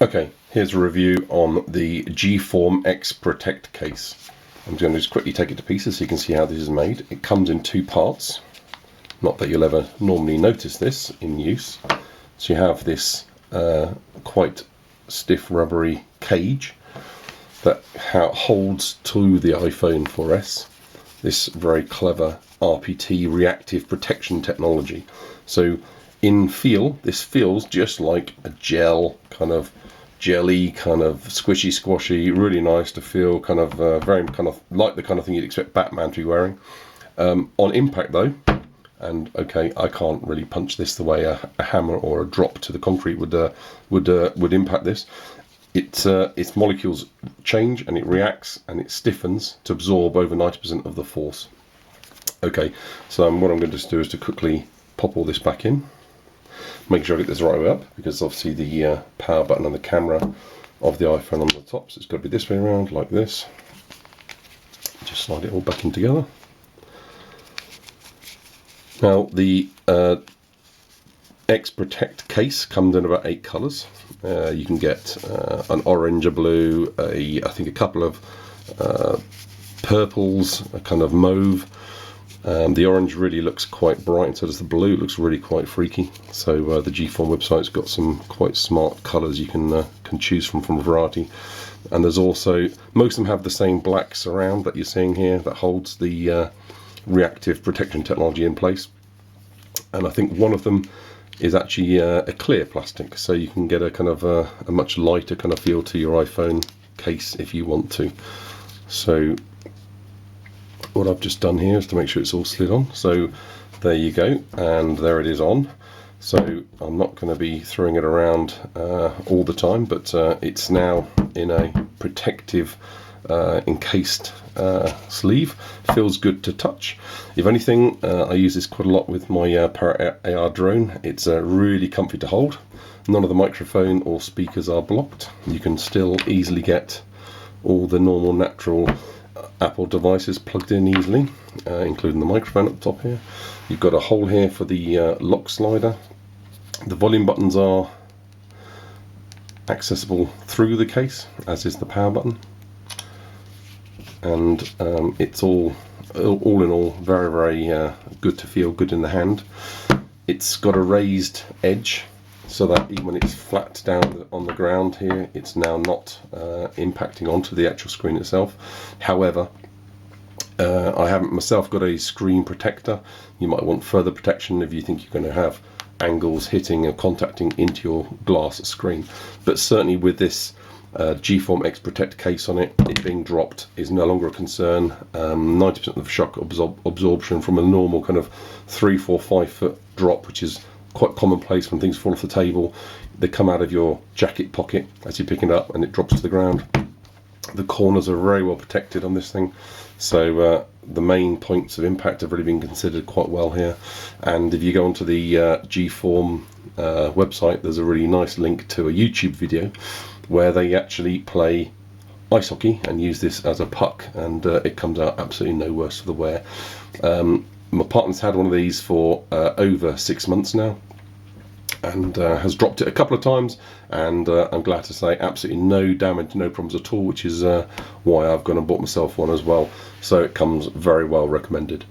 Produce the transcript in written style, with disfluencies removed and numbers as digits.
Okay, here's a review on the G-Form X Protect case. I'm going to just quickly take it to pieces so you can see how this is made. It comes in two parts. Not that you'll ever normally notice this in use. So you have this quite stiff rubbery cage that holds to the iPhone 4S. This very clever RPT Reactive Protection Technology. So in feel, this feels just like a gel, kind of jelly, kind of squishy squashy, really nice to feel, kind of very kind of like the kind of thing you'd expect Batman to be wearing. On impact though, and okay, I can't really punch this the way a hammer or a drop to the concrete would impact this. Its molecules change and it reacts and it stiffens to absorb over 90% of the force. Okay, so what I'm going to do is to quickly pop all this back in. Make sure I get this the right way up, because obviously the power button and the camera of the iPhone on the top, so it's got to be this way around, like this. Just slide it all back in together. Now the X Protect case comes in about 8 colours. You can get an orange, a blue, I think a couple of purples, a kind of mauve. The orange really looks quite bright, and so does the blue. It looks really quite freaky. So the G-Form website's got some quite smart colours you can choose from a variety. And there's also, most of them have the same black surround that you're seeing here that holds the reactive protection technology in place. And I think one of them is actually a clear plastic, so you can get a kind of a much lighter kind of feel to your iPhone case if you want to. So what I've just done here is to make sure it's all slid on. So there you go, and there it is on. So I'm not going to be throwing it around all the time, but it's now in a protective encased sleeve. Feels good to touch. If anything, I use this quite a lot with my PORON AR drone. It's really comfy to hold. None of the microphone or speakers are blocked. You can still easily get all the normal natural Apple devices plugged in easily, including the microphone at the top here. You've got a hole here for the lock slider. The volume buttons are accessible through the case, as is the power button. And it's all in all very, very good to feel, good in the hand. It's got a raised edge, so that even when it's flat down on the ground here, it's now not impacting onto the actual screen itself. However, I haven't myself got a screen protector. You might want further protection if you think you're going to have angles hitting and contacting into your glass screen. But certainly with this G-Form X Protect case on it, it being dropped is no longer a concern. 90% of shock absorption from a normal kind of 3, 4, 5 foot drop, which is quite commonplace when things fall off the table. They come out of your jacket pocket as you pick it up and it drops to the ground. The corners are very well protected on this thing, so the main points of impact have really been considered quite well here. And if you go onto the G-Form website, there's a really nice link to a YouTube video where they actually play ice hockey and use this as a puck, and it comes out absolutely no worse for the wear. My partner's had one of these for over 6 months now, and has dropped it a couple of times, and I'm glad to say absolutely no damage, no problems at all, which is why I've gone and bought myself one as well. So it comes very well recommended.